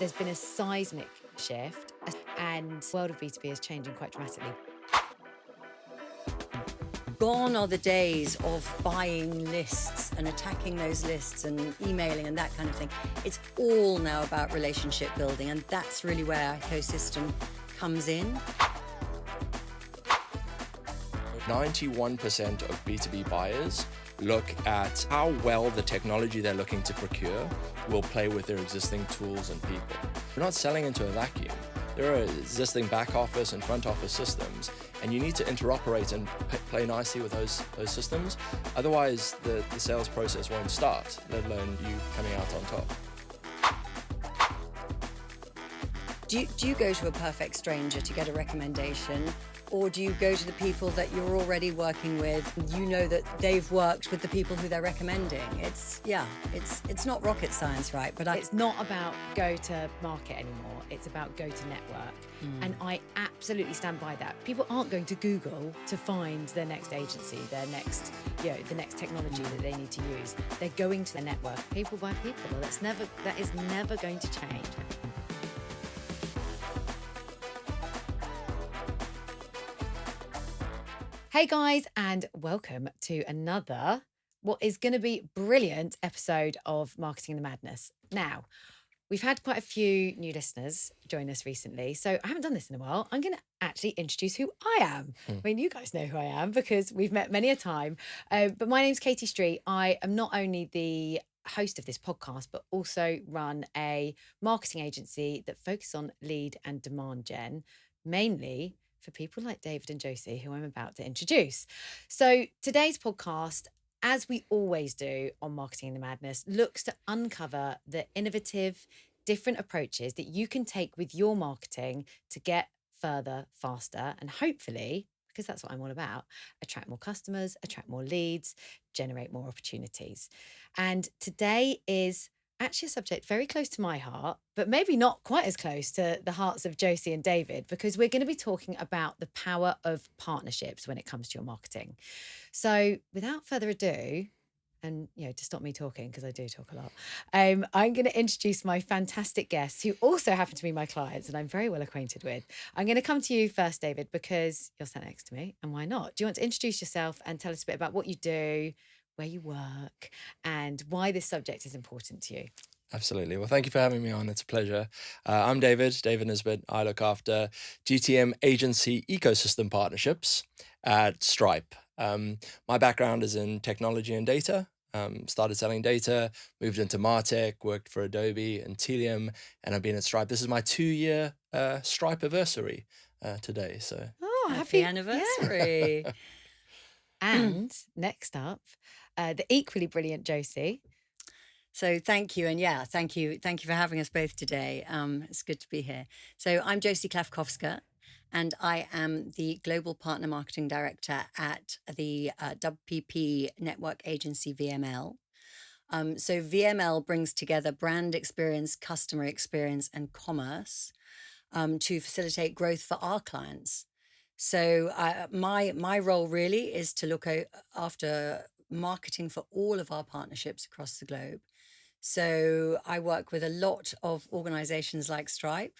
There's been a seismic shift, and the world of B2B is changing quite dramatically. Gone are the days of buying lists and attacking those lists and emailing and that kind of thing. It's all now about relationship building, and that's really where our ecosystem comes in. 91% of B2B buyers look at how well the technology they're looking to procure will play with their existing tools and people. We're not selling into a vacuum. There are existing back office and front office systems, and you need to interoperate and play nicely with those systems. Otherwise, the sales process won't start, let alone you coming out on top. Do you go to a perfect stranger to get a recommendation? Or do you go to the people that you're already working with? You know that they've worked with the people who they're recommending. It's not rocket science, right? But It's not about go to market anymore. It's about go to network. And I absolutely stand by that. People aren't going to Google to find their next agency, their next, the next technology that they need to use. They're going to the network, people by people. That is never going to change. Hey guys, and welcome to another, what is going to be brilliant episode of Marketing in the Madness. Now, we've had quite a few new listeners join us recently, so I haven't done this in a while. I'm going to actually introduce who I am. I mean, you guys know who I am because we've met many a time, but my name's Katie Street. I am not only the host of this podcast, but also run a marketing agency that focuses on lead and demand gen, mainly for people like David and Josie, who I'm about to introduce. So today's podcast, as we always do on Marketing in the Madness, looks to uncover the innovative, different approaches that you can take with your marketing to get further, faster, and hopefully, because that's what I'm all about, attract more customers, attract more leads, generate more opportunities. And today is actually a subject very close to my heart, but maybe not quite as close to the hearts of Josie and David, because we're going to be talking about the power of partnerships when it comes to your marketing. So without further ado, and to stop me talking, because I do talk a lot, I'm going to introduce my fantastic guests who also happen to be my clients and I'm very well acquainted with. I'm going to come to you first, David, because you're sat next to me, and why not? Do you want to introduce yourself and tell us a bit about what you do, where you work, and why this subject is important to you? Absolutely. Well, thank you for having me on. It's a pleasure. I'm David Nisbet. I look after GTM agency ecosystem partnerships at Stripe. My background is in technology and data. Started selling data, moved into MarTech, worked for Adobe and Telium, and I've been at Stripe. This is my 2-year Stripe anniversary today. So, happy anniversary. And next up, the equally brilliant Josie. So thank you. And thank you for having us both today. It's good to be here. So I'm Josie Klafkowska, and I am the Global Partner Marketing Director at the WPP network agency VML. So VML brings together brand experience, customer experience, and commerce to facilitate growth for our clients. So my role really is to look after marketing for all of our partnerships across the globe. So I work with a lot of organizations like Stripe.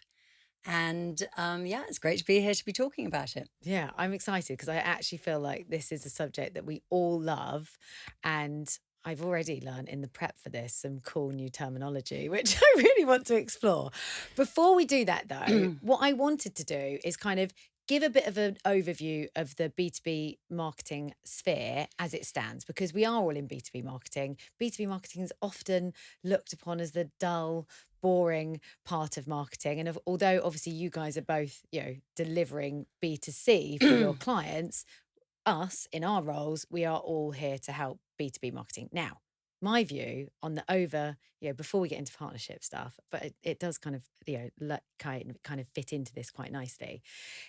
And it's great to be here to be talking about it. Yeah, I'm excited because I actually feel like this is a subject that we all love. And I've already learned in the prep for this some cool new terminology, which I really want to explore. Before we do that, though, what I wanted to do is kind of give a bit of an overview of the B2B marketing sphere as it stands, because we are all in B2B marketing. B2B marketing is often looked upon as the dull, boring part of marketing. And although obviously you guys are both, delivering B2C for your clients, us in our roles, we are all here to help B2B marketing. Now, my view on the before we get into partnership stuff, but it does kind of, kind of fit into this quite nicely,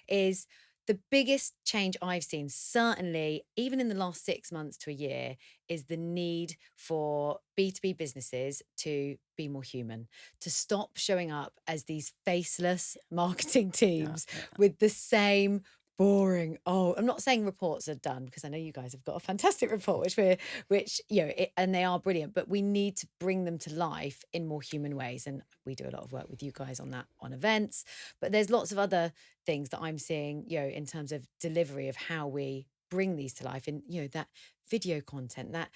is the biggest change I've seen, certainly even in the last 6 months to a year, is the need for B2B businesses to be more human, to stop showing up as these faceless marketing teams with the same boring. Oh, I'm not saying reports are done, because I know you guys have got a fantastic report, and they are brilliant, but we need to bring them to life in more human ways. And we do a lot of work with you guys on that, on events, but there's lots of other things that I'm seeing, in terms of delivery of how we bring these to life, and, that video content, that,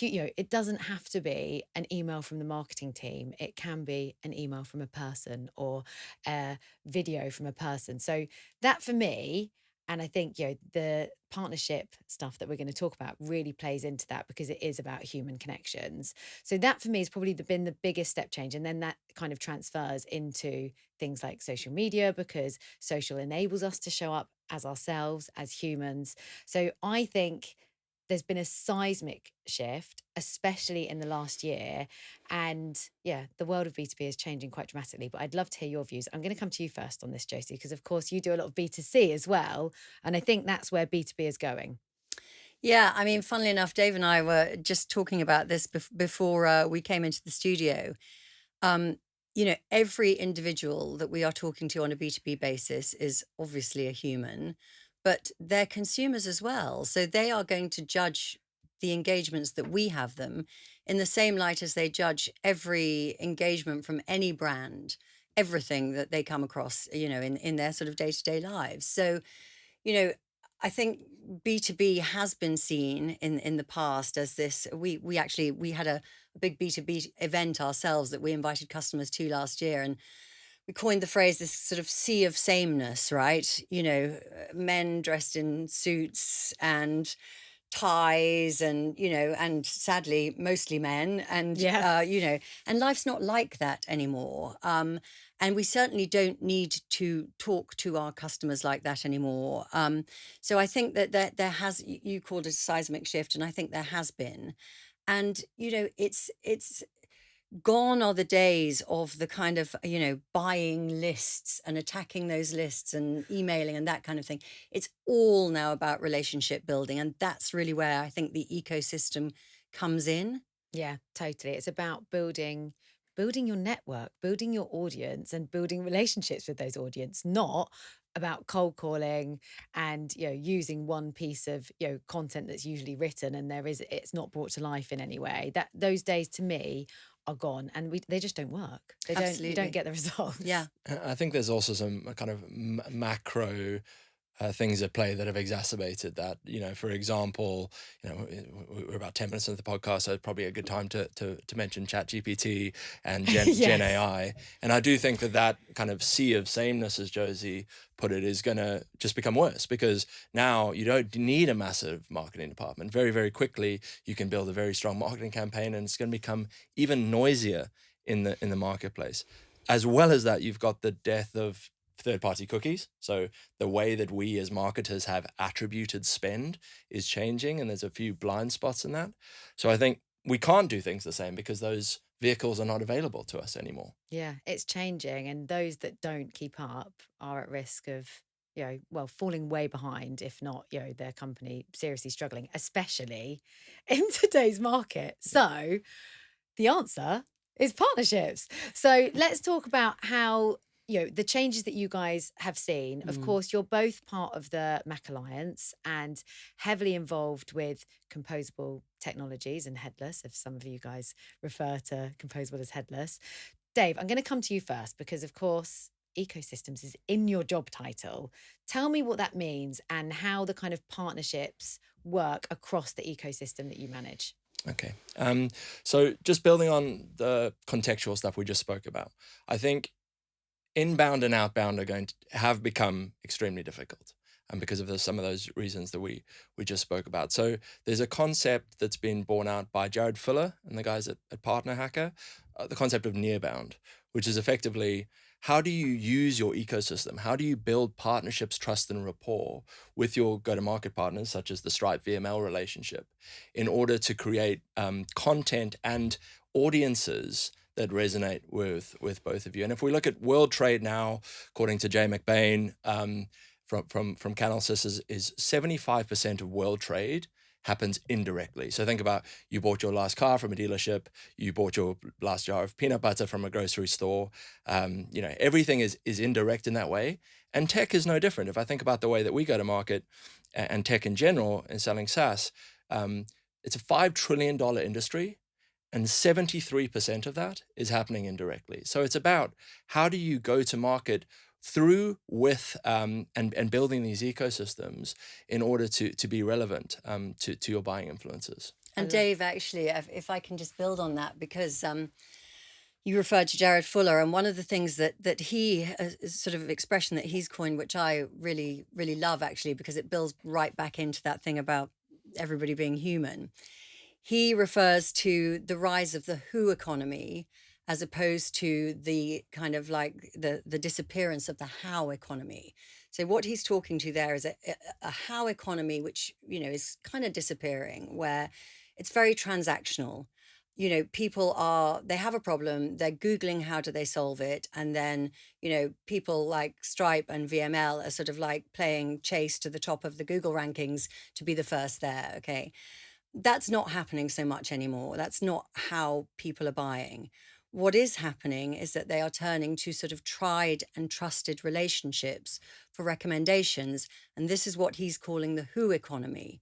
it doesn't have to be an email from the marketing team. It can be an email from a person, or a video from a person. So that, for me, and I think, the partnership stuff that we're going to talk about really plays into that, because it is about human connections. So that, for me, has probably been the biggest step change. And then that kind of transfers into things like social media, because social enables us to show up as ourselves, as humans. So I think there's been a seismic shift, especially in the last year. And yeah, the world of B2B is changing quite dramatically, but I'd love to hear your views. I'm going to come to you first on this, Josie, because of course you do a lot of B2C as well. And I think that's where B2B is going. Yeah, I mean, funnily enough, Dave and I were just talking about this before we came into the studio. Every individual that we are talking to on a B2B basis is obviously a human, but they're consumers as well. So they are going to judge the engagements that we have them in the same light as they judge every engagement from any brand, everything that they come across, in their sort of day-to-day lives. So, you know, I think B2B has been seen in the past as this. We actually had a big B2B event ourselves that we invited customers to last year, and we coined the phrase this sort of sea of sameness, right? Men dressed in suits and ties, and and sadly mostly men, and Yeah. and life's not like that anymore. And we certainly don't need to talk to our customers like that anymore. So I think that there has, you called it a seismic shift, and I think there has been. And it's gone are the days of the kind of buying lists and attacking those lists and emailing and that kind of thing. It's all now about relationship building, and that's really where I think the ecosystem comes in. Yeah, totally. It's about building your network, building your audience, and building relationships with those audience, not about cold calling and, using one piece of, content that's usually written, and it's not brought to life in any way. That those days, to me, are gone, and they just don't work. You Absolutely. don't get the results. Yeah. I think there's also some kind of macro things at play that have exacerbated that. For example, we're about 10 minutes into the podcast, so it's probably a good time to mention ChatGPT and Gen Yes. AI. And I do think that kind of sea of sameness, as Josie put it, is going to just become worse, because now you don't need a massive marketing department. Very, very quickly, you can build a very strong marketing campaign, and it's going to become even noisier in the marketplace. As well as that, you've got the death of third-party cookies. So the way that we as marketers have attributed spend is changing, and there's a few blind spots in that. So I think we can't do things the same because those vehicles are not available to us anymore. Yeah, it's changing, and those that don't keep up are at risk of, falling way behind, if not, their company seriously struggling, especially in today's market. So the answer is partnerships. So let's talk about how, the changes that you guys have seen. Of course, you're both part of the Mac Alliance and heavily involved with composable technologies and headless, if some of you guys refer to composable as headless. Dave, I'm going to come to you first, because of course, ecosystems is in your job title. Tell me what that means and how the kind of partnerships work across the ecosystem that you manage. Okay. So just building on the contextual stuff we just spoke about, I think inbound and outbound are going to have become extremely difficult, and because of some of those reasons that we just spoke about. So there's a concept that's been borne out by Jared Fuller and the guys at Partner Hacker, the concept of nearbound, which is effectively, how do you use your ecosystem? How do you build partnerships, trust, and rapport with your go-to-market partners, such as the Stripe VML relationship, in order to create content and audiences that resonate with both of you? And if we look at world trade now, according to Jay McBain from Canalsys, is 75% of world trade happens indirectly. So think about, you bought your last car from a dealership, you bought your last jar of peanut butter from a grocery store. Everything is indirect in that way. And tech is no different. If I think about the way that we go to market and tech in general and selling SaaS, it's a $5 trillion industry, and 73% of that is happening indirectly. So it's about, how do you go to market through, with, and building these ecosystems in order to be relevant to your buying influencers. And Dave, actually, if I can just build on that, because you referred to Jared Fuller, and one of the things that he, sort of expression that he's coined, which I really, really love, actually, because it builds right back into that thing about everybody being human. He refers to the rise of the who economy, as opposed to the kind of like the disappearance of the how economy. So what he's talking to there is a how economy, which, is kind of disappearing, where it's very transactional. People they have a problem, they're Googling how do they solve it. And then, people like Stripe and VML are sort of like playing chase to the top of the Google rankings to be the first there. Okay. That's not happening so much anymore. That's not how people are buying. What is happening is that they are turning to sort of tried and trusted relationships for recommendations. And this is what he's calling the who economy.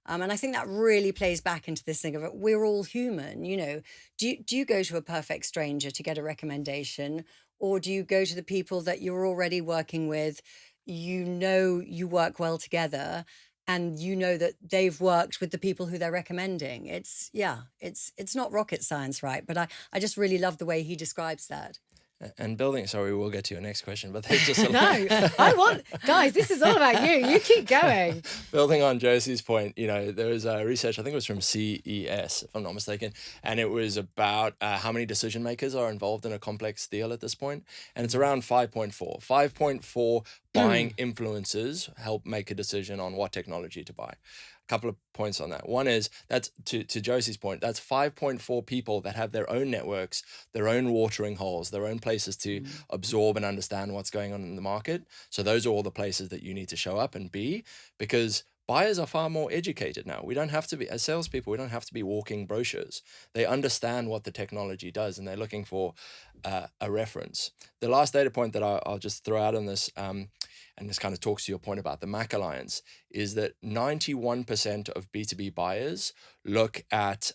And I think that really plays back into this thing of it. We're all human, Do you go to a perfect stranger to get a recommendation? Or do you go to the people that you're already working with? You work well together, and that they've worked with the people who they're recommending. It's not rocket science, right? But I just really love the way he describes that. And building, sorry, we'll get to your next question, but there's just guys, this is all about you. You keep going. Building on Josie's point, there was research, I think it was from CES, if I'm not mistaken, and it was about how many decision makers are involved in a complex deal at this point, and it's around 5.4. 5.4 buying influencers help make a decision on what technology to buy. Couple of points on that. One is, that's to Josie's point, that's 5.4 people that have their own networks, their own watering holes, their own places to absorb and understand what's going on in the market. So those are all the places that you need to show up and be, because buyers are far more educated now. We don't have to be, as salespeople, we don't have to be walking brochures. They understand what the technology does, and they're looking for a reference. The last data point that I'll just throw out on this, and this kind of talks to your point about the Mac Alliance, is that 91% of B2B buyers look at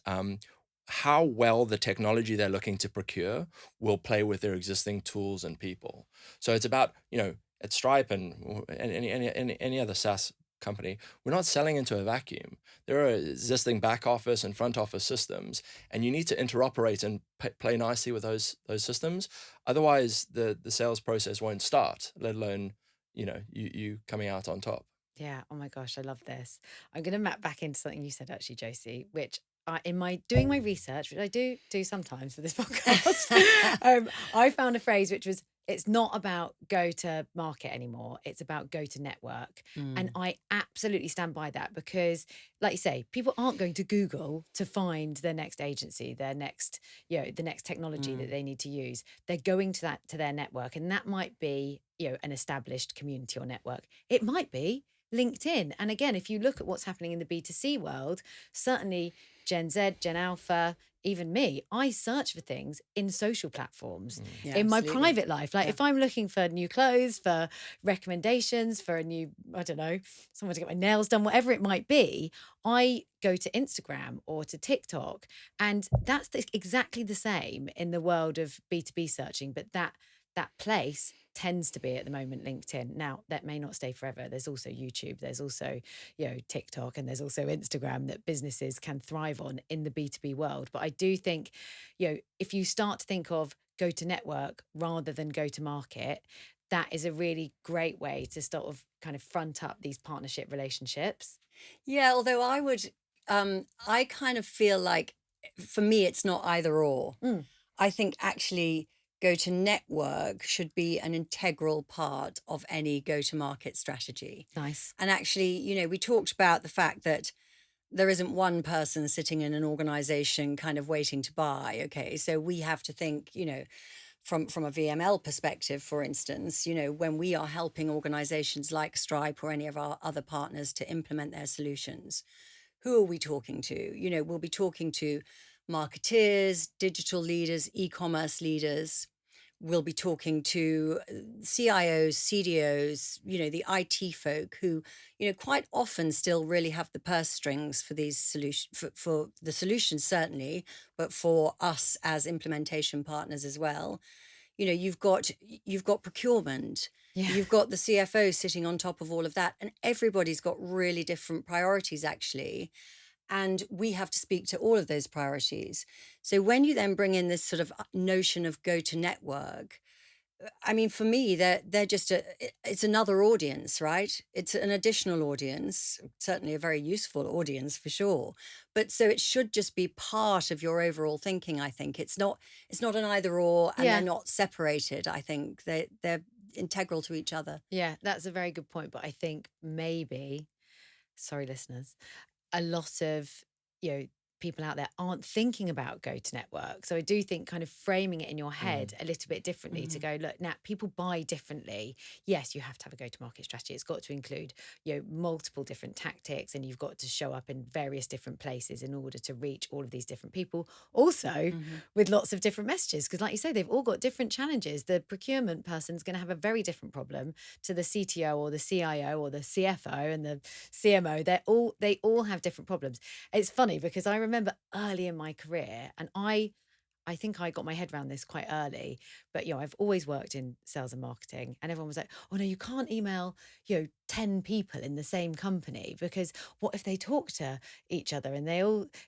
how well the technology they're looking to procure will play with their existing tools and people. So it's about, at Stripe and any other SaaS company, we're not selling into a vacuum. There are existing back office and front office systems, and you need to interoperate and play nicely with those systems. Otherwise, the sales process won't start, let alone you coming out on top. Yeah. Oh my gosh, I love this. I'm going to map back into something you said, actually, Josie, which in doing my research, which I do sometimes for this podcast, I found a phrase which was, it's not about go to market anymore. It's about go to network. And I absolutely stand by that, because, like you say, people aren't going to Google to find their next agency, their next, the next technology that they need to use. They're going to their network. And that might be, an established community or network. It might be LinkedIn. And again, if you look at what's happening in the B2C world, certainly Gen Z, Gen Alpha, even me, I search for things in social platforms, in my private life. Like if I'm looking for new clothes, for recommendations, for a new, I don't know, someone to get my nails done, whatever it might be, I go to Instagram or to TikTok. And that's exactly the same in the world of B2B searching. But that place tends to be at the moment LinkedIn. Now, that may not stay forever. There's also YouTube, there's also, TikTok, and there's also Instagram that businesses can thrive on in the B2B world. But I do think, if you start to think of go to network rather than go to market, that is a really great way to sort of kind of front up these partnership relationships. Yeah, although I kind of feel like, for me, it's not either or. I think actually go to network should be an integral part of any go to market strategy. Nice. And actually, we talked about the fact that there isn't one person sitting in an organization kind of waiting to buy. Okay, so we have to think, from a VML perspective, for instance, when we are helping organizations like Stripe or any of our other partners to implement their solutions, who are we talking to? You know, we'll be talking to marketeers, digital leaders, e-commerce leaders. We'll be talking to CIOs, CDOs, you know, the IT folk who, you know, quite often still really have the purse strings for these solutions, for the solutions certainly, but for us as implementation partners as well. You know, you've got procurement, Yeah. you've got the CFO sitting on top of all of that, and everybody's got really different priorities actually. And we have to speak to all of those priorities. So when you then bring in this sort of notion of go to network, I mean, for me, they're just it's another audience, right? It's an additional audience, certainly a very useful audience for sure. But so it should just be part of your overall thinking, I think. It's not an either or, and they're Yeah. not separated. I think they're integral to each other. Yeah, that's a very good point. But I think maybe, sorry, listeners, a lot of, people out there aren't thinking about go to network. So I do think kind of framing it in your head a little bit differently to go, look, now people buy differently. Yes, you have to have a go to market strategy. It's got to include, multiple different tactics, and you've got to show up in various different places in order to reach all of these different people. Also with lots of different messages, because like you say, they've all got different challenges. The procurement person's going to have a very different problem to the CTO or the CIO or the CFO and the CMO. They all have different problems. It's funny because I remember early in my career, and I think I got my head around this quite early, but I've always worked in sales and marketing, and everyone was like, oh no, you can't email 10 people in the same company, because what if they talk to each other and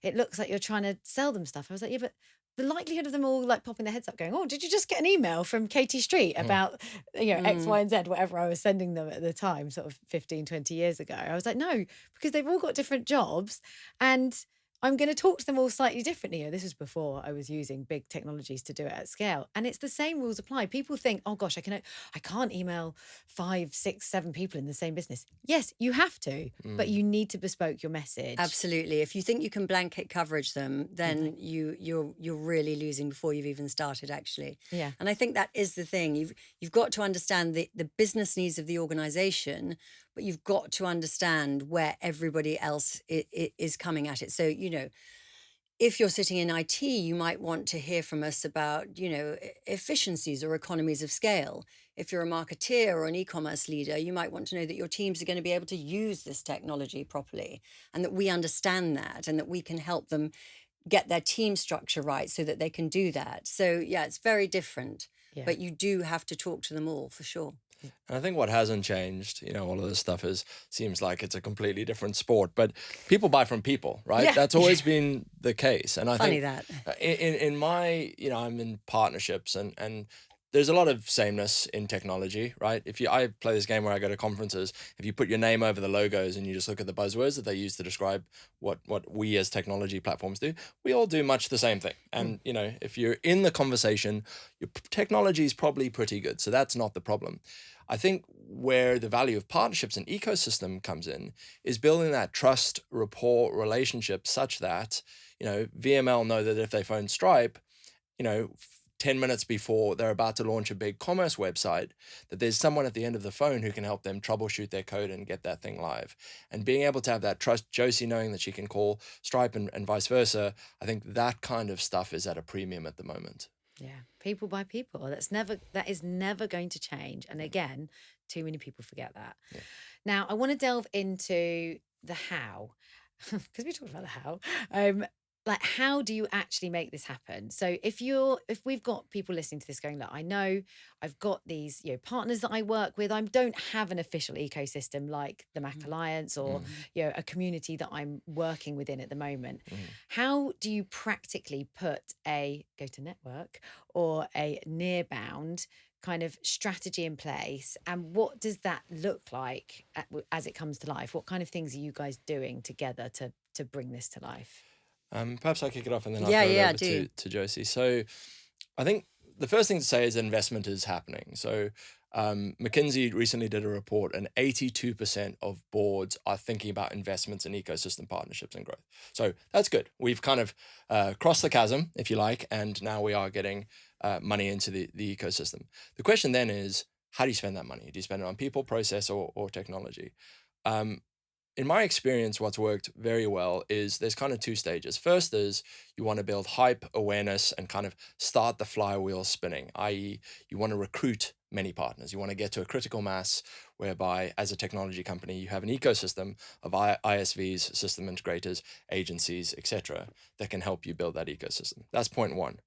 it looks like you're trying to sell them stuff. I was like, yeah, but the likelihood of them all like popping their heads up going, oh, did you just get an email from Katie Street about X, Y, and Z, whatever I was sending them at the time, sort of 15, 20 years ago. I was like, no, because they've all got different jobs, and I'm going to talk to them all slightly differently. This was before I was using big technologies to do it at scale. And it's the same rules apply. People think, oh gosh, I can't email 5, 6, 7 people in the same business. Yes, you have to, but you need to bespoke your message. Absolutely. If you think you can blanket coverage them, then you're really losing before you've even started, actually. Yeah. And I think that is the thing. You've got to understand the business needs of the organization, but you've got to understand where everybody else is coming at it. So, if you're sitting in IT, you might want to hear from us about, efficiencies or economies of scale. If you're a marketeer or an e-commerce leader, you might want to know that your teams are going to be able to use this technology properly, and that we understand that, and that we can help them get their team structure right so that they can do that. So yeah, it's very different, but you do have to talk to them all for sure. And I think what hasn't changed, all of this stuff seems like it's a completely different sport, but people buy from people, right? Yeah. That's always been the case. And I Funny think that. in my, I'm in partnerships, and there's a lot of sameness in technology, right? I play this game where I go to conferences. If you put your name over the logos and you just look at the buzzwords that they use to describe what we as technology platforms do, we all do much the same thing. And, if you're in the conversation, your technology is probably pretty good. So that's not the problem. I think where the value of partnerships and ecosystem comes in is building that trust, rapport, relationship such that, VML know that if they phone Stripe, 10 minutes before they're about to launch a big commerce website, that there's someone at the end of the phone who can help them troubleshoot their code and get that thing live. And being able to have that trust, Josie knowing that she can call Stripe and vice versa, I think that kind of stuff is at a premium at the moment. Yeah, people by people. That is never going to change. And again, too many people forget that. Yeah. Now, I want to delve into the how, because we talked about the how. Like, how do you actually make this happen? So if we've got people listening to this going, look, I know I've got these partners that I work with. I don't have an official ecosystem like the Mac Alliance or a community that I'm working within at the moment. How do you practically put a go to network or a near bound kind of strategy in place, and what does that look like as it comes to life? What kind of things are you guys doing together to bring this to life? Perhaps I'll kick it off and then I'll throw it over to Josie. So I think the first thing to say is investment is happening. So McKinsey recently did a report, and 82% of boards are thinking about investments in ecosystem partnerships and growth. So that's good. We've kind of crossed the chasm, if you like, and now we are getting money into the ecosystem. The question then is, how do you spend that money? Do you spend it on people, process, or technology? in my experience, what's worked very well is there's kind of two stages. First is you want to build hype, awareness, and kind of start the flywheel spinning, i.e., you want to recruit many partners. You want to get to a critical mass whereby, as a technology company, you have an ecosystem of ISVs, system integrators, agencies, etc., that can help you build that ecosystem. That's point one.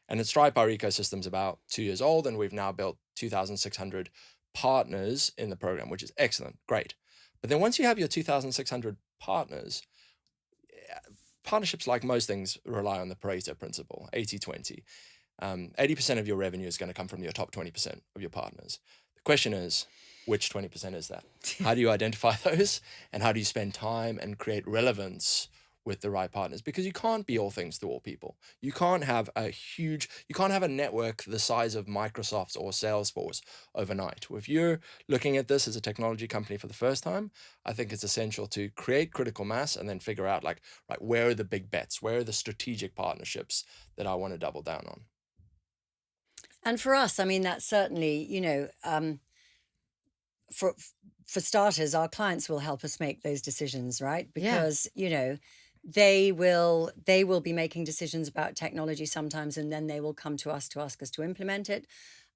And at Stripe, our ecosystem's about 2 years old, and we've now built 2,600 partners in the program, which is excellent, great. But then once you have your 2,600 partners, partnerships, like most things, rely on the Pareto principle, 80-20. 80% of your revenue is going to come from your top 20% of your partners. The question is, which 20% is that? How do you identify those? And how do you spend time and create relevance with the right partners? Because you can't be all things to all people. You can't have a network the size of Microsoft or Salesforce overnight. If you're looking at this as a technology company for the first time, I think it's essential to create critical mass and then figure out, like, right, where are the big bets? Where are the strategic partnerships that I want to double down on? And for us, I mean, that's certainly, for starters, our clients will help us make those decisions, right? Yeah. Because, they will be making decisions about technology sometimes, and then they will come to us to ask us to implement it.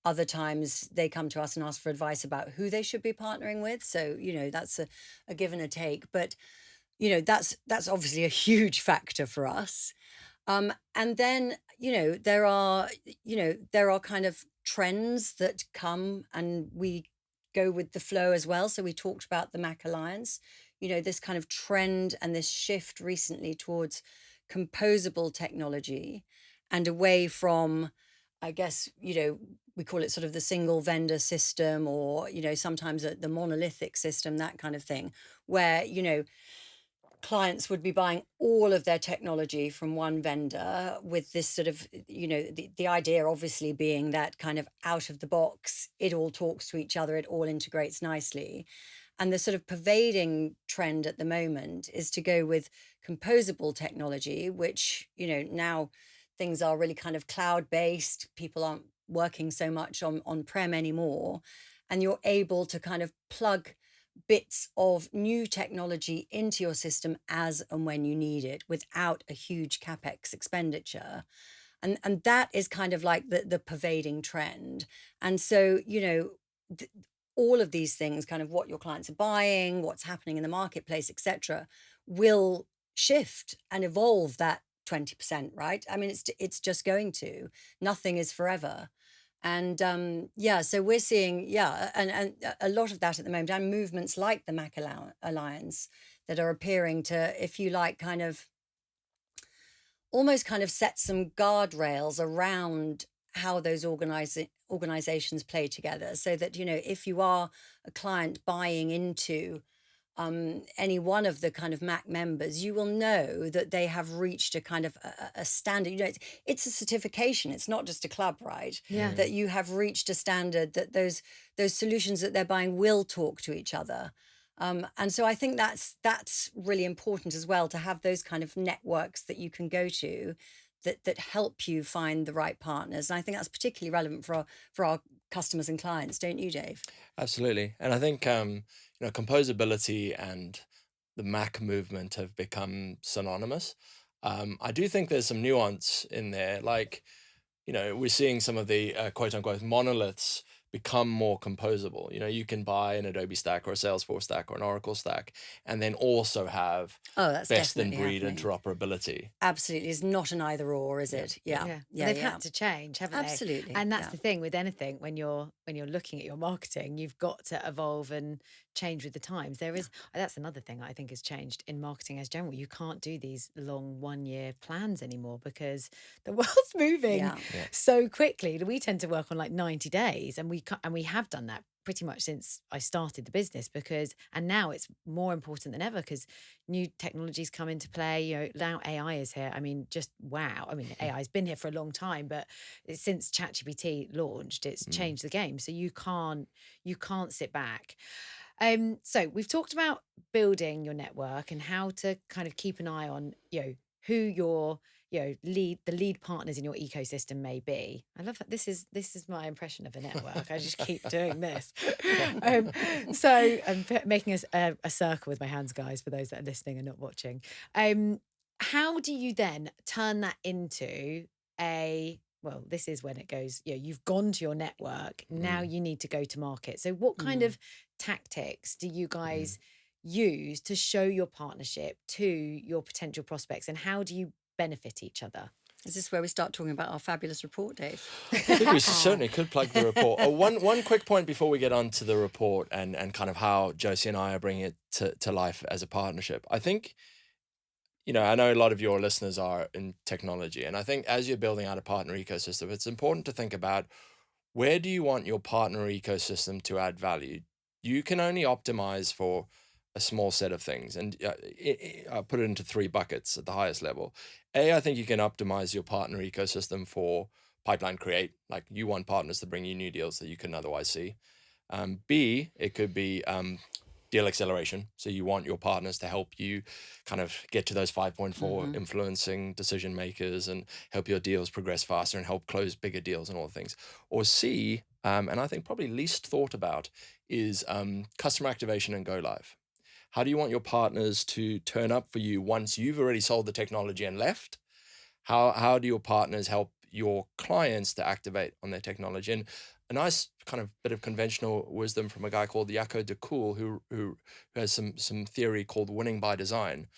Other times they come to us and ask for advice about who they should be partnering with. So, that's a give and a take. But, that's obviously a huge factor for us. And then, there are kind of trends that come, and we go with the flow as well. So we talked about the Mac Alliance, this kind of trend and this shift recently towards composable technology and away from, I guess, we call it sort of the single vendor system, or, sometimes the monolithic system, that kind of thing, where, clients would be buying all of their technology from one vendor with this sort of, the idea obviously being that kind of out of the box, it all talks to each other, it all integrates nicely. And the sort of pervading trend at the moment is to go with composable technology, which, now things are really kind of cloud-based. People aren't working so much on-prem anymore. And you're able to kind of plug bits of new technology into your system as and when you need it without a huge capex expenditure. And that is kind of like the pervading trend. And so, all of these things, kind of what your clients are buying, what's happening in the marketplace, etc., will shift and evolve that 20%, right? I mean, it's just going to. Nothing is forever. And so we're seeing, and a lot of that at the moment, and movements like the Mac Alliance that are appearing to, if you like, kind of almost kind of set some guardrails around how those organizations play together, so that, if you are a client buying into any one of the kind of Mac members, you will know that they have reached a kind of a standard. It's a certification. It's not just a club, right? Yeah. That you have reached a standard, that those solutions that they're buying will talk to each other. And so I think that's really important as well, to have those kind of networks that you can go to that help you find the right partners. And I think that's particularly relevant for our customers and clients, don't you, Dave? Absolutely. And I think, composability and the Mac movement have become synonymous. I do think there's some nuance in there. Like, we're seeing some of the quote unquote monoliths become more composable. You can buy an Adobe stack or a Salesforce stack or an Oracle stack, and then also have That's best in definitely breed happening. interoperability. Absolutely. It's not an either or, is it? Yeah. Yeah. Yeah. They've Yeah. had to change, haven't Absolutely. they? And that's Yeah. the thing with anything, when you're looking at your marketing, you've got to evolve and change with the times. That's another thing I think has changed in marketing as general. You can't do these long 1-year plans anymore because the world's moving Yeah. Yeah. so quickly. We tend to work on like 90 days, and we have done that pretty much since I started the business, and now it's more important than ever because new technologies come into play. Now AI is here. I mean, just wow. I mean, AI's been here for a long time, but since ChatGPT launched, it's changed the game. So you can't sit back. So we've talked about building your network and how to kind of keep an eye on, who your the lead partners in your ecosystem may be. I love that. This is my impression of a network. I just keep doing this. So I'm making a circle with my hands, guys, for those that are listening and not watching. How do you then turn that into well, this is when it goes, you've gone to your network, now you need to go to market. So what kind of tactics do you guys use to show your partnership to your potential prospects, and how do you benefit each other? Is this where we start talking about our fabulous report, Dave? I think we certainly could plug the report. One quick point before we get on to the report and kind of how Josie and I are bringing it to life as a partnership. I think, I know a lot of your listeners are in technology, and I think as you're building out a partner ecosystem, it's important to think about, where do you want your partner ecosystem to add value? You can only optimize for a small set of things, and I'll put it into 3 buckets at the highest level. I think you can optimize your partner ecosystem for pipeline create, like you want partners to bring you new deals that you couldn't otherwise see. B, it could be deal acceleration. So you want your partners to help you kind of get to those 5.4 influencing decision makers and help your deals progress faster and help close bigger deals and all the things. Or C, and I think probably least thought about, is customer activation and go live. How do you want your partners to turn up for you once you've already sold the technology and left? How do your partners help your clients to activate on their technology? And a nice kind of bit of conventional wisdom from a guy called Jaco de Kool, who has some theory called winning by design.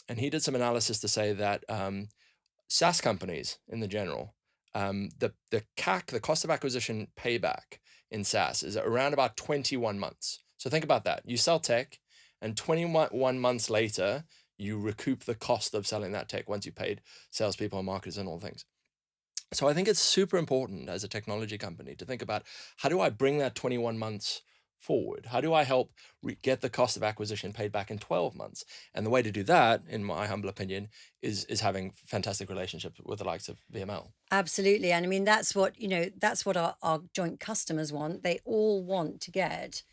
And he did some analysis to say that SaaS companies in the general, the CAC, the cost of acquisition payback in SaaS, is around about 21 months. So think about that. You sell tech, and 21 months later, you recoup the cost of selling that tech once you paid salespeople and marketers and all things. So I think it's super important as a technology company to think about, how do I bring that 21 months forward? How do I help get the cost of acquisition paid back in 12 months? And the way to do that, in my humble opinion, is having fantastic relationships with the likes of VML. Absolutely. And I mean, that's what our joint customers want. They all want to get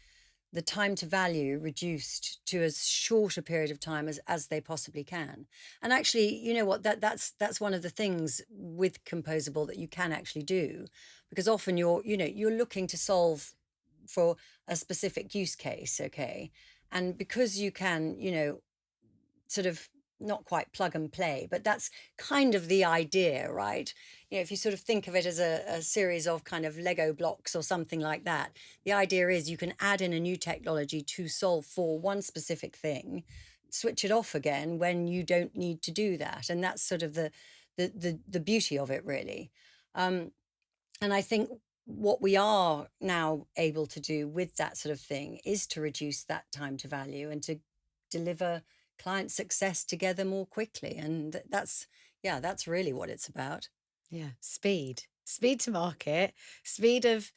the time to value reduced to as short a period of time as they possibly can. And actually, you know what, that's one of the things with Composable that you can actually do, because often you're looking to solve for a specific use case, okay? And because you can, sort of not quite plug and play, but that's kind of the idea, right? If you sort of think of it as a series of kind of Lego blocks or something like that, the idea is you can add in a new technology to solve for one specific thing, switch it off again when you don't need to do that. And that's sort of the beauty of it, really. And I think what we are now able to do with that sort of thing is to reduce that time to value and to deliver client success together more quickly. And that's really what it's about. Yeah, speed to market, speed of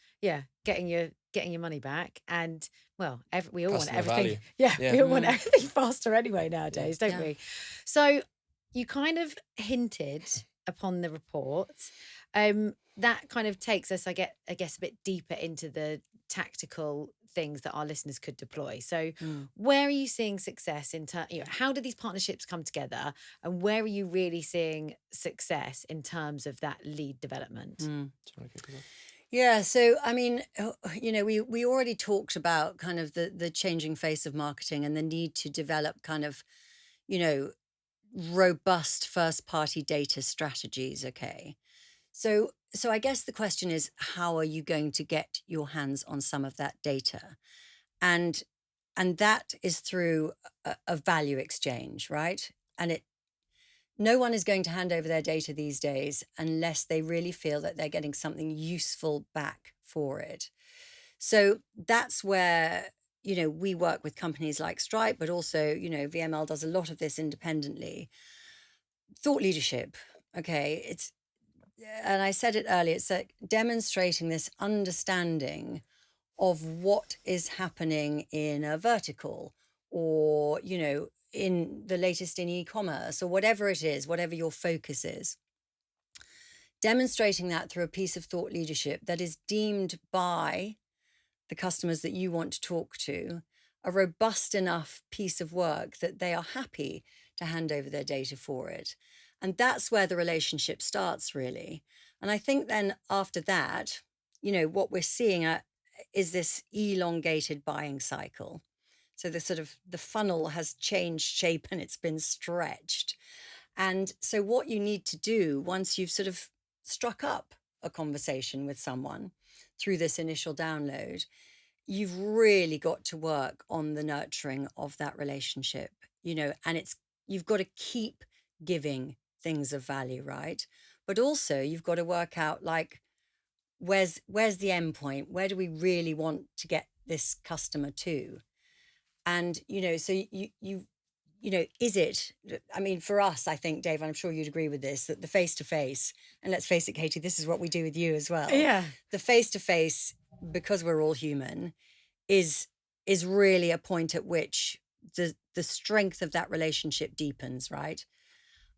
getting your money back, and well, we all Customer want everything. value. Yeah, we all want everything faster anyway nowadays, don't we? So you kind of hinted upon the report. That kind of takes us, I guess, a bit deeper into the tactical things that our listeners could deploy. So where are you seeing success in terms, how do these partnerships come together, and where are you really seeing success in terms of that lead development? Yeah, so I mean, we already talked about kind of the changing face of marketing and the need to develop kind of, robust first party data strategies, okay? So I guess the question is, how are you going to get your hands on some of that data? And that is through a value exchange, right? And no one is going to hand over their data these days unless they really feel that they're getting something useful back for it. So that's where, we work with companies like Stripe, but also, VML does a lot of this independently. Thought leadership, okay? And I said it earlier, it's like demonstrating this understanding of what is happening in a vertical, or, in the latest in e-commerce, or whatever it is, whatever your focus is. Demonstrating that through a piece of thought leadership that is deemed by the customers that you want to talk to a robust enough piece of work that they are happy to hand over their data for it. And that's where the relationship starts, really. And I think then after that, what we're seeing is this elongated buying cycle. So the funnel has changed shape and it's been stretched. And so what you need to do once you've sort of struck up a conversation with someone through this initial download, you've really got to work on the nurturing of that relationship, and you've got to keep giving things of value, right? But also you've got to work out, like, where's the end point? Where do we really want to get this customer to? And, so is it, I mean, for us, I think, Dave, I'm sure you'd agree with this, that the face-to-face, and let's face it, Katie, this is what we do with you as well. Yeah. The face-to-face, because we're all human, is really a point at which the strength of that relationship deepens, right?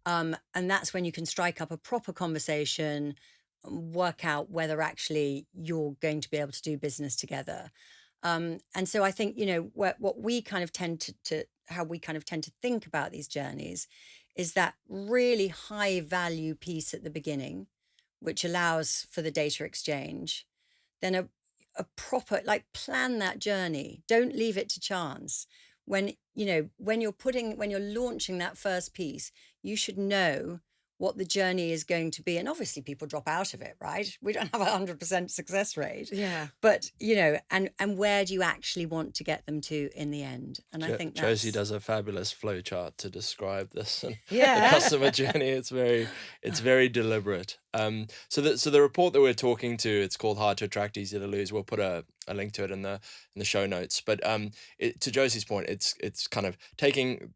And that's when you can strike up a proper conversation, work out whether actually you're going to be able to do business together. And so I think, what we kind of tend to how we kind of tend to think about these journeys is that really high value piece at the beginning, which allows for the data exchange. Then a proper, like, plan that journey. Don't leave it to chance. When you're launching that first piece, you should know what the journey is going to be. And obviously people drop out of it, right? We don't have 100% success rate. Yeah. But, and where do you actually want to get them to in the end? And I think Josie does a fabulous flow chart to describe this and Yeah. the customer journey. It's very deliberate. So the report that we're talking to, it's called Hard to Attract, Easy to Lose. We'll put a link to it in the show notes. But to Josie's point, it's kind of taking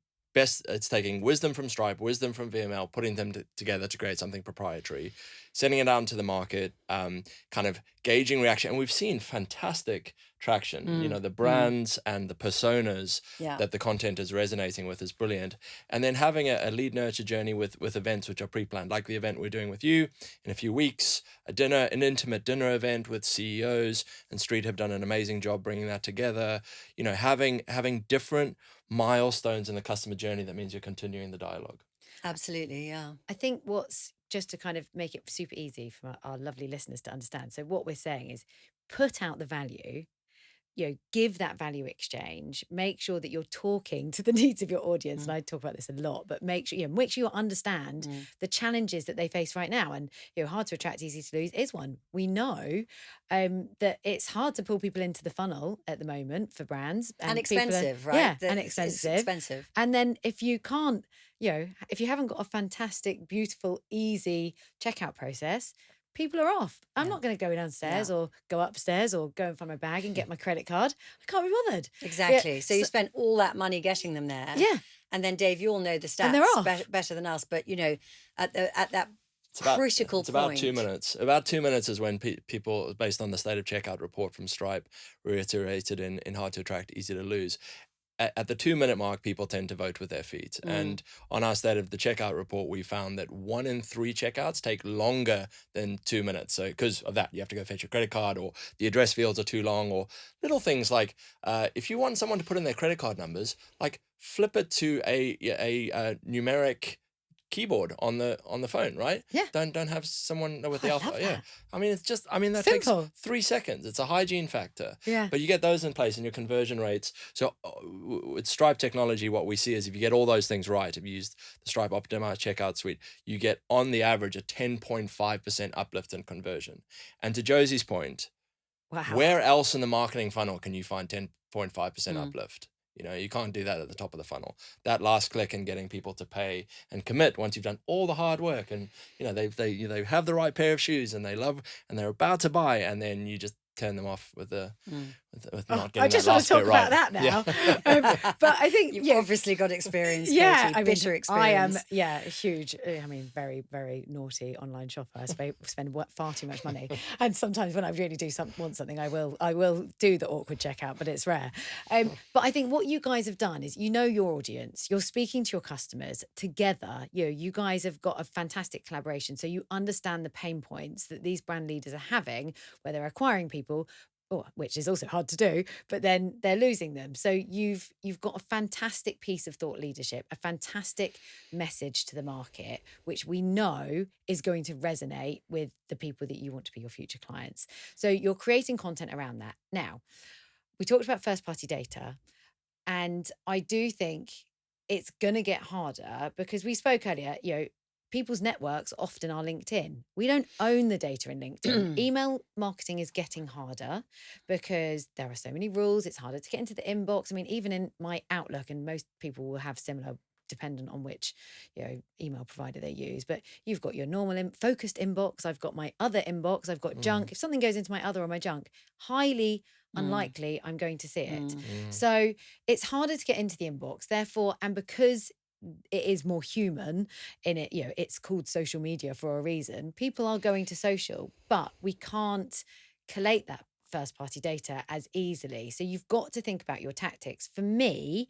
wisdom from Stripe, wisdom from VML, putting them together to create something proprietary, sending it out into the market, kind of gauging reaction. And we've seen fantastic traction. The brands and the personas that the content is resonating with is brilliant. And then having a lead nurture journey with events which are pre-planned, like the event we're doing with you in a few weeks, an intimate dinner event with CEOs, and Street have done an amazing job bringing that together. Having different milestones in the customer journey, that means you're continuing the dialogue. Absolutely, yeah. I think what's, just to kind of make it super easy for our lovely listeners to understand. So what we're saying is put out the value, give that value exchange, make sure that you're talking to the needs of your audience. And I talk about this a lot, but make sure you understand the challenges that they face right now. And, hard to attract, easy to lose is one. We know that it's hard to pull people into the funnel at the moment for brands. And expensive, right? Yeah, and expensive. It's expensive. And then if you can't, if you haven't got a fantastic, beautiful, easy checkout process, people are off. I'm not going to go downstairs or go upstairs or go and find my bag and get my credit card. I can't be bothered. Exactly. Yeah. So you spend all that money getting them there. Yeah. And then, Dave, you all know the stats and they're off. better than us. But, at that critical point. It's about 2 minutes. About 2 minutes is when people, based on the state of checkout report from Stripe, reiterated in Hard to Attract, Easy to Lose. At the 2 minute mark, people tend to vote with their feet. And on our state of the checkout report, we found that 1 in 3 checkouts take longer than 2 minutes. So because of that, you have to go fetch your credit card, or the address fields are too long, or little things like if you want someone to put in their credit card numbers, like flip it to a numeric keyboard on the phone, right? Yeah. Don't have someone with the alpha. Yeah. I mean, that Simple. takes 3 seconds. It's a hygiene factor. Yeah. But you get those in place and your conversion rates. So with Stripe technology, what we see is if you get all those things right, if you use the Stripe optimized checkout suite, you get on the average a 10.5% uplift in conversion. And to Josie's point, wow, where else in the marketing funnel can you find 10.5% uplift? You can't do that at the top of the funnel. That last click and getting people to pay and commit once you've done all the hard work, and they have the right pair of shoes and they love and they're about to buy, and then you just turn them off with not getting I just that want last to talk bit right. about that now. But I think you've obviously got experience. Yeah, Katie, bitter experience. I am. Huge. I mean, very, very naughty online shopper. I spend far too much money, and sometimes when I really want something, I will do the awkward checkout, but it's rare. But I think what you guys have done is your audience. You're speaking to your customers together. You guys have got a fantastic collaboration, so you understand the pain points that these brand leaders are having where they're acquiring people. which is also hard to do, but then they're losing them. So you've got a fantastic piece of thought leadership, a fantastic message to the market, which we know is going to resonate with the people that you want to be your future clients. So you're creating content around that. Now, we talked about first party data, and I do think it's going to get harder because we spoke earlier, people's networks often are LinkedIn. We don't own the data in LinkedIn. Email marketing is getting harder because there are so many rules. It's harder to get into the inbox. I mean, even in my Outlook, and most people will have similar, dependent on which email provider they use, but you've got your normal focused inbox. I've got my other inbox. I've got junk. If something goes into my other or my junk, highly unlikely I'm going to see it. So it's harder to get into the inbox. Therefore, and because it is more human in it, it's called social media for a reason. People are going to social, but we can't collate that first party data as easily. So you've got to think about your tactics. For me,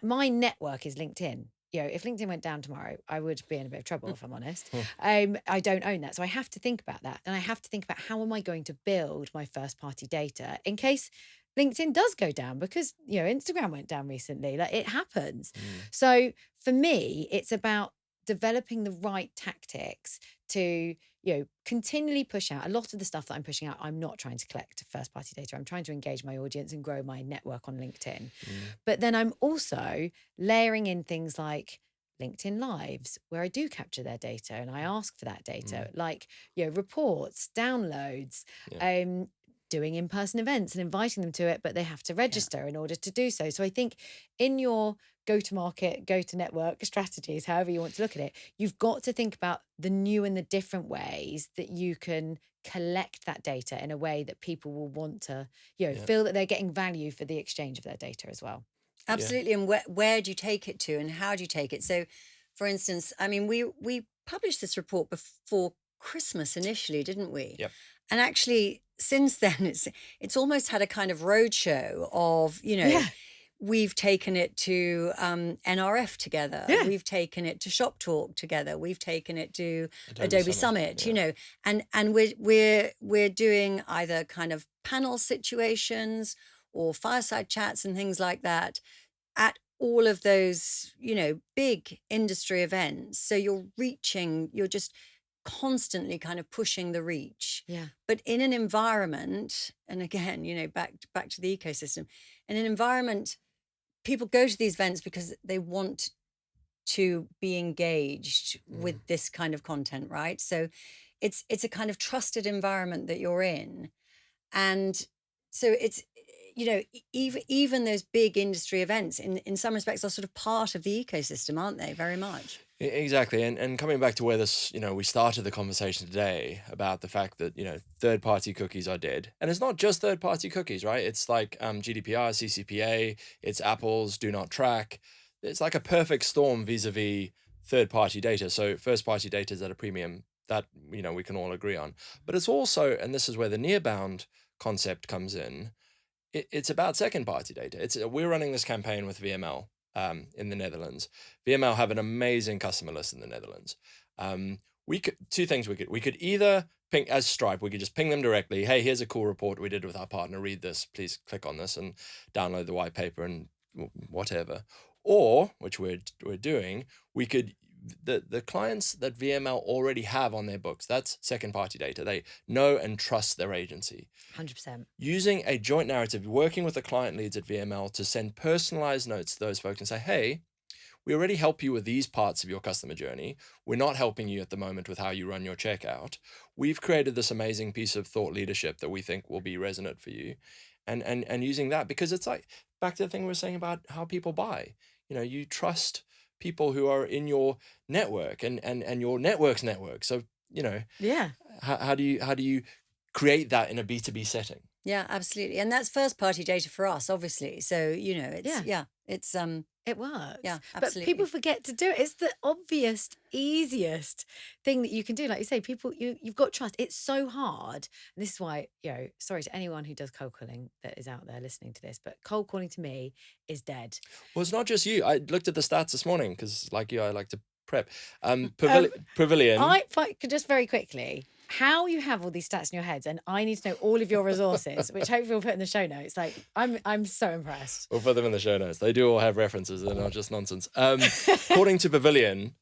my network is LinkedIn. If LinkedIn went down tomorrow, I would be in a bit of trouble, if I'm honest. I don't own that. So I have to think about that. And I have to think about how am I going to build my first party data in case LinkedIn does go down, because, Instagram went down recently. Like, it happens. So for me, it's about developing the right tactics to, continually push out. A lot of the stuff that I'm pushing out, I'm not trying to collect first party data. I'm trying to engage my audience and grow my network on LinkedIn. But then I'm also layering in things like LinkedIn Lives, where I do capture their data and I ask for that data, like, reports, downloads, doing in-person events and inviting them to it, but they have to register in order to do so. So I think in your go-to-market, go-to-network strategies, however you want to look at it, you've got to think about the new and the different ways that you can collect that data in a way that people will want to, feel that they're getting value for the exchange of their data as well. Absolutely. And where do you take it to and how do you take it? So, for instance, I mean, we published this report before Christmas initially, didn't we? Yep. And actually, since then, it's almost had a kind of roadshow of, we've taken it to NRF together. Yeah. We've taken it to Shop Talk together. We've taken it to Adobe Summit. And we're doing either kind of panel situations or fireside chats and things like that at all of those, big industry events. So you're just constantly kind of pushing the reach. Yeah. But in an environment, and again, back to the ecosystem, in an environment, people go to these events because they want to be engaged with this kind of content, right? So it's a kind of trusted environment that you're in. And so it's, even those big industry events in some respects are sort of part of the ecosystem, aren't they? Very much. Exactly. And coming back to where this, we started the conversation today about the fact that, third-party cookies are dead. And it's not just third-party cookies, right? It's like GDPR, CCPA, it's Apple's do not track. It's like a perfect storm vis-a-vis third-party data. So first-party data is at a premium that, we can all agree on. But it's also, and this is where the near-bound concept comes in, it's about second-party data. We're running this campaign with VML. In the Netherlands. VML have an amazing customer list in the Netherlands. Two things we could either ping, as Stripe, we could just ping them directly. Hey, here's a cool report we did with our partner. Read this, please click on this and download the white paper and whatever. Or, which we're doing, we could, the clients that VML already have on their books, that's second party data. They know and trust their agency. 100%. Using a joint narrative, working with the client leads at VML to send personalized notes to those folks and say, hey, we already help you with these parts of your customer journey. We're not helping you at the moment with how you run your checkout. We've created this amazing piece of thought leadership that we think will be resonant for you. And using that, because it's like back to the thing we were saying about how people buy. You trust people who are in your network and your network's network. So, how do you create that in a B2B setting? Yeah, absolutely. And that's first party data for us, obviously. So, it's It works. Yeah, But absolutely. people forget to do it. It's the obvious, easiest thing that you can do. Like you say, people, you've got trust. It's so hard. And this is why, sorry to anyone who does cold calling that is out there listening to this, but cold calling to me is dead. Well, it's not just you. I looked at the stats this morning because, like you, I like to prep. Pavilion. If I could just very quickly, how you have all these stats in your heads, and I need to know all of your resources, which hopefully we'll put in the show notes. Like, I'm so impressed. We'll put them in the show notes. They do all have references. They're not just nonsense. According to Pavilion,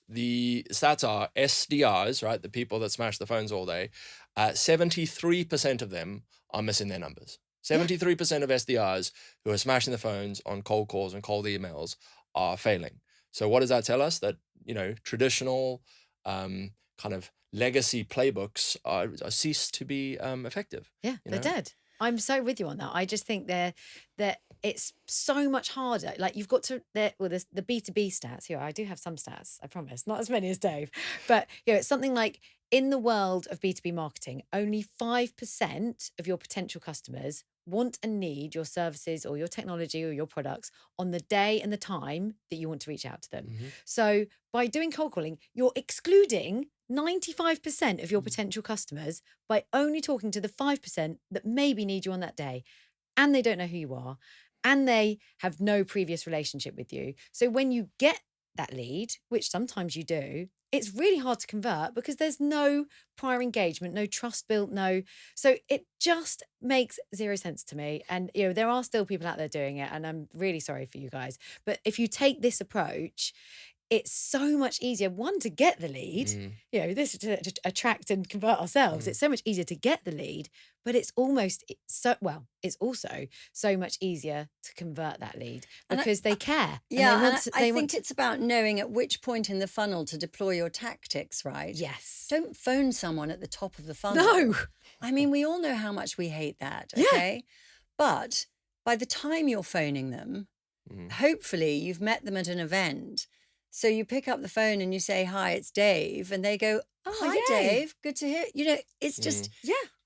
the stats are SDRs, right? The people that smash the phones all day. 73% of them are missing their numbers. 73% of SDRs who are smashing the phones on cold calls and cold emails are failing. So what does that tell us? That, traditional kind of legacy playbooks are ceased to be effective. Yeah, they're dead. I'm so with you on that. I just think that it's so much harder. Like, you've got to, the B2B stats here. I do have some stats, I promise, not as many as Dave, but it's something like, in the world of B2B marketing, only 5% of your potential customers want and need your services or your technology or your products on the day and the time that you want to reach out to them. Mm-hmm. So by doing cold calling, you're excluding 95% of your potential customers by only talking to the 5% that maybe need you on that day, and they don't know who you are, and they have no previous relationship with you. So when you get that lead, which sometimes you do, it's really hard to convert because there's no prior engagement, no trust built, so it just makes zero sense to me. And there are still people out there doing it, and I'm really sorry for you guys. But if you take this approach, it's so much easier, one, to get the lead, this to attract and convert ourselves. It's so much easier to get the lead, but it's also so much easier to convert that lead because they care. Yeah, I think it's about knowing at which point in the funnel to deploy your tactics, right? Yes. Don't phone someone at the top of the funnel. No. I mean, we all know how much we hate that, okay? Yeah. But by the time you're phoning them, hopefully you've met them at an event. So you pick up the phone and you say, "Hi, it's Dave." And they go, "Oh, hi, yay. Dave. Good to hear." It's just,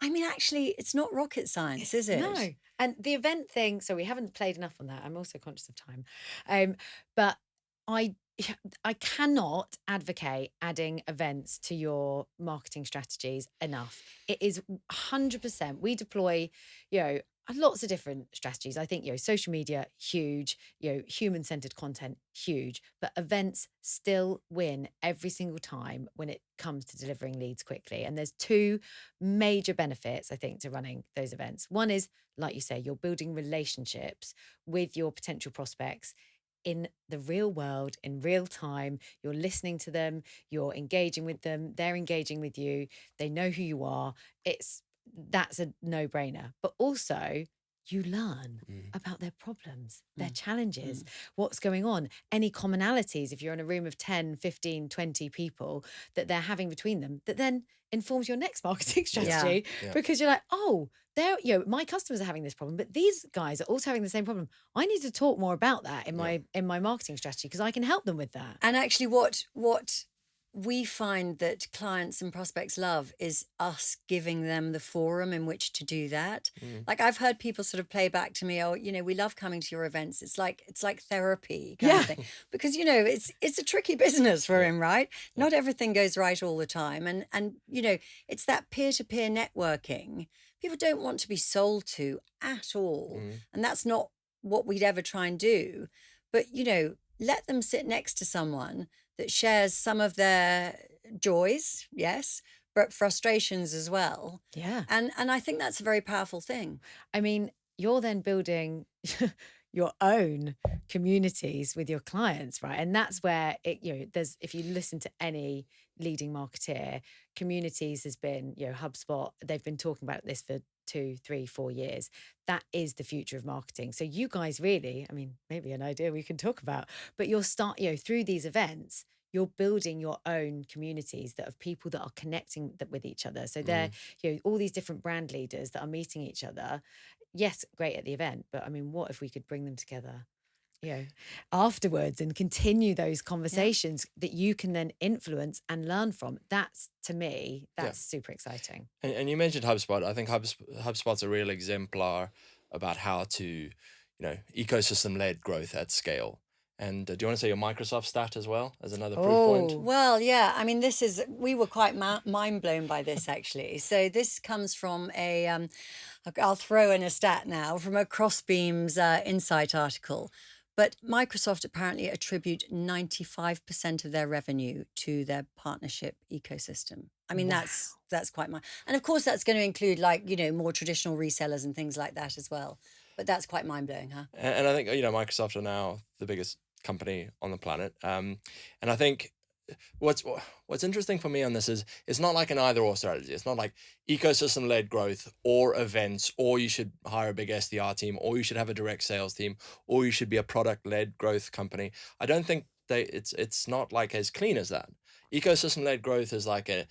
I mean, actually, it's not rocket science, is it? No. And the event thing, so we haven't played enough on that. I'm also conscious of time. But I cannot advocate adding events to your marketing strategies enough. It is 100%. We deploy, lots of different strategies. I think, social media, huge, human-centered content, huge, but events still win every single time when it comes to delivering leads quickly. And there's two major benefits, I think, to running those events. One is, like you say, you're building relationships with your potential prospects in the real world, in real time. You're listening to them, you're engaging with them, they're engaging with you, they know who you are. That's a no-brainer. But also, you learn about their problems, their challenges, what's going on, any commonalities, if you're in a room of 10, 15, 20 people, that they're having between them, that then informs your next marketing strategy. Yeah. Because you're like, oh, my customers are having this problem, but these guys are also having the same problem. I need to talk more about that in my marketing strategy because I can help them with that. And actually what we find that clients and prospects love is us giving them the forum in which to do that. Like, I've heard people sort of play back to me, "Oh, we love coming to your events. It's like therapy kind of thing." Because, it's a tricky business we're in, right? Not everything goes right all the time. And it's that peer-to-peer networking. People don't want to be sold to at all. And that's not what we'd ever try and do. But, let them sit next to someone that shares some of their joys, yes, but frustrations as well. Yeah. And I think that's a very powerful thing. I mean, you're then building your own communities with your clients, right? And that's where there's, if you listen to any leading marketeer, communities has been, HubSpot, they've been talking about this for 2, 3, 4 years. That is the future of marketing. So you guys really, I mean, maybe an idea we can talk about, but you'll start, through these events, you're building your own communities that of people that are connecting with each other. So they're, all these different brand leaders that are meeting each other. Yes, great at the event, but I mean, what if we could bring them together, afterwards and continue those conversations that you can then influence and learn from? That's, to me, that's super exciting. And you mentioned HubSpot. I think HubSpot's a real exemplar about how to, ecosystem-led growth at scale. And do you want to say your Microsoft stat as well as another proof point? Well, yeah. I mean, we were quite mind blown by this, actually. So this comes from I'll throw in a stat now, from a Crossbeam's Insight article. But Microsoft apparently attribute 95% of their revenue to their partnership ecosystem. I mean, Wow. that's quite and of course that's going to include like, more traditional resellers and things like that as well. But that's quite mind-blowing, huh? And I think, Microsoft are now the biggest company on the planet. And I think what's interesting for me on this is it's not like an either or strategy. It's not like ecosystem led growth or events, or you should hire a big SDR team, or you should have a direct sales team, or you should be a product led growth company. I don't think it's not like as clean as that. Ecosystem led growth is like you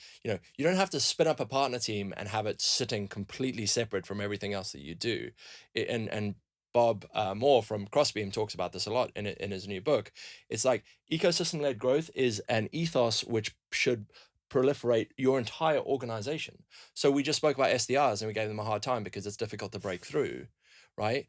don't have to spin up a partner team and have it sitting completely separate from everything else that you do. And Bob Moore from Crossbeam talks about this a lot in his new book. It's like ecosystem-led growth is an ethos which should proliferate your entire organization. So we just spoke about SDRs and we gave them a hard time because it's difficult to break through, right?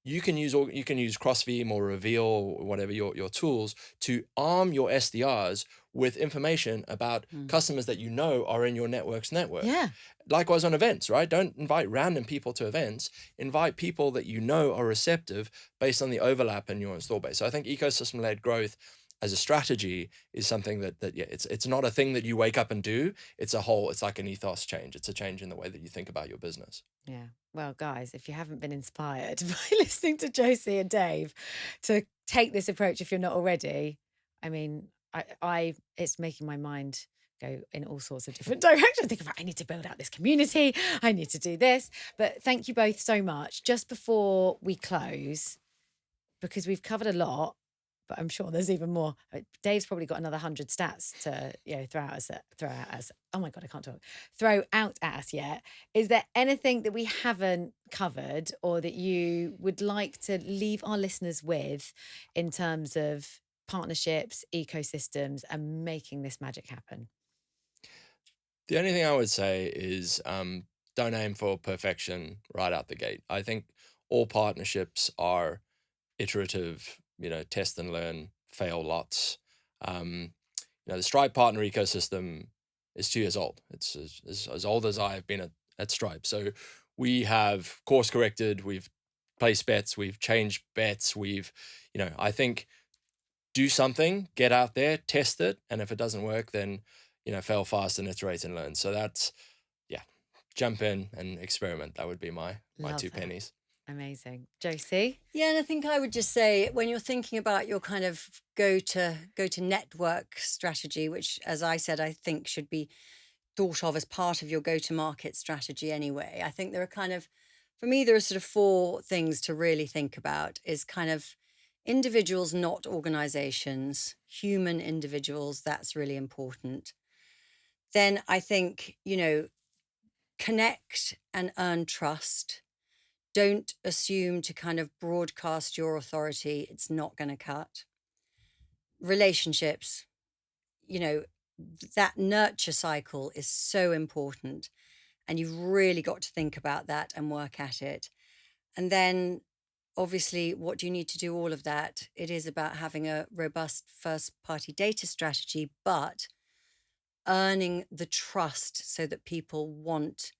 You can use Crossbeam or Reveal or whatever your tools to arm your SDRs with information about customers that are in your network. Yeah. Likewise on events, right? Don't invite random people to events. Invite people that are receptive based on the overlap in your install base. So I think ecosystem-led growth as a strategy is something that it's not a thing that you wake up and do. It's like an ethos change. It's a change in the way that you think about your business. Yeah. Well, guys, if you haven't been inspired by listening to Josie and Dave to take this approach, if you're not already, I mean, it's making my mind go in all sorts of different directions. Think about, I need to build out this community. I need to do this. But thank you both so much. Just before we close, because we've covered a lot, but I'm sure there's even more. Dave's probably got another 100 stats to throw out us. Oh my God, I can't talk. Throw out at us yet. Is there anything that we haven't covered or that you would like to leave our listeners with in terms of partnerships, ecosystems, and making this magic happen? The only thing I would say is don't aim for perfection right out the gate. I think all partnerships are iterative, test and learn, fail lots. The Stripe partner ecosystem is 2 years old. It's as old as I've been at Stripe. So we have course corrected, we've placed bets, we've changed bets, I think do something, get out there, test it. And if it doesn't work, then, fail fast and iterate and learn. So that's, jump in and experiment. That would be my Love two that. pennies. Amazing. Josie? Yeah, and I think I would just say when you're thinking about your kind of go to network strategy, which as I said, I think should be thought of as part of your go to market strategy anyway. I think there are for me, there are sort of 4 things to really think about is kind of individuals, not organizations, human individuals. That's really important. Then I think, connect and earn trust. Don't assume to kind of broadcast your authority. It's not going to cut. Relationships, that nurture cycle is so important. And you've really got to think about that and work at it. And then obviously, what do you need to do all of that? It is about having a robust first party data strategy, but earning the trust so that people want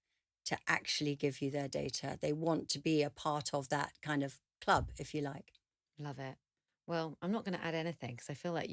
to actually give you their data. They want to be a part of that kind of club, if you like. Love it. Well, I'm not going to add anything because I feel like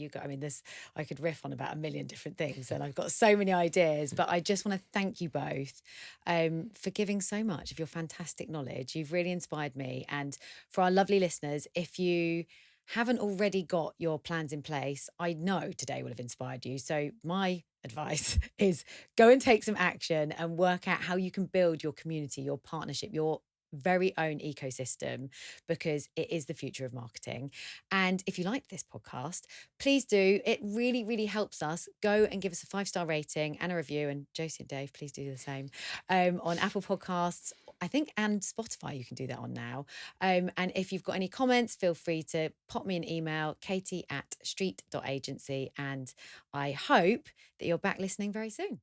I could riff on about a million different things and I've got so many ideas, but I just want to thank you both for giving so much of your fantastic knowledge. You've really inspired me. And for our lovely listeners, if you haven't already got your plans in place, I know today will have inspired you. So my advice is go and take some action and work out how you can build your community, your partnership, your very own ecosystem, because it is the future of marketing. And if you like this podcast, please do. It really, really helps us. Go and give us a 5-star rating and a review. And Josie and Dave, please do the same on Apple Podcasts, I think, and Spotify. You can do that on now. And if you've got any comments, feel free to pop me an email, katie@street.agency. And I hope that you're back listening very soon.